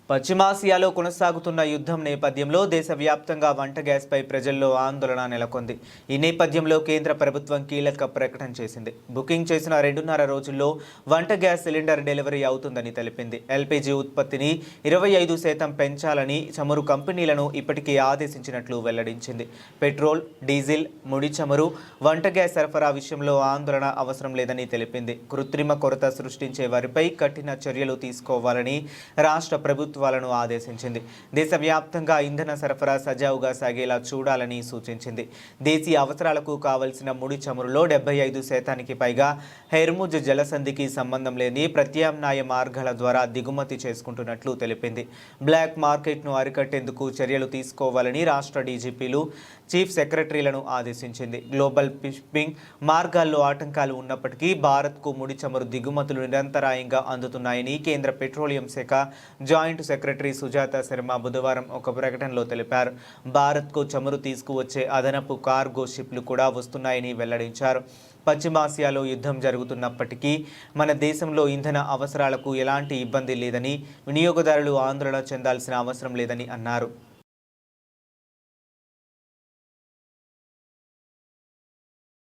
పశ్చిమాసియాలో కొనసాగుతున్న యుద్ధం నేపథ్యంలో దేశవ్యాప్తంగా వంట గ్యాస్పై ప్రజల్లో ఆందోళన నెలకొంది. ఈ నేపథ్యంలో కేంద్ర ప్రభుత్వం కీలక ప్రకటన చేసింది. బుకింగ్ చేసిన 2.5 రోజుల్లో వంట గ్యాస్ సిలిండర్ డెలివరీ అవుతుందని తెలిపింది. ఎల్పీజీ ఉత్పత్తిని 25% పెంచాలని చమురు కంపెనీలను ఇప్పటికే ఆదేశించినట్లు వెల్లడించింది. పెట్రోల్, డీజిల్, ముడి చమురు, వంట గ్యాస్ సరఫరా విషయంలో ఆందోళన అవసరం లేదని తెలిపింది. కృత్రిమ కొరత సృష్టించే వారిపై కఠిన చర్యలు తీసుకోవాలని రాష్ట్ర ప్రభుత్వాలను ఆదేశించింది. దేశవ్యాప్తంగా ఇంధన సరఫరా సజావుగా సాగేలా చూడాలని సూచించింది. దేశీయ అవసరాలకు కావలసిన ముడి చమురులో 75% పైగా హెర్ముజ్ జలసంధికి సంబంధం లేని ప్రత్యామ్నాయ మార్గాల ద్వారా దిగుమతి చేసుకుంటున్నట్లు తెలిపింది. బ్లాక్ మార్కెట్ను అరికట్టేందుకు చర్యలు తీసుకోవాలని రాష్ట్ర డీజీపీలు, చీఫ్ సెక్రటరీలను ఆదేశించింది. గ్లోబల్ షిప్పింగ్ మార్గాల్లో ఆటంకాలు ఉన్నప్పటికీ భారత్కు ముడి చమురు దిగుమతులు నిరంతరాయంగా అందుతున్నాయని కేంద్ర పెట్రోలియం శాఖ జాయింట్ సెక్రటరీ సుజాత శర్మ బుధవారం ఒక ప్రకటనలో తెలిపారు. భారత్కు చమురు తీసుకువచ్చే అదనపు కార్గో షిప్లు కూడా వస్తున్నాయని వెల్లడించారు. పశ్చిమాసియాలో యుద్ధం జరుగుతున్నప్పటికీ మన దేశంలో ఇంధన అవసరాలకు ఎలాంటి ఇబ్బంది లేదని, వినియోగదారులు ఆందోళన చెందాల్సిన అవసరం లేదని అన్నారు.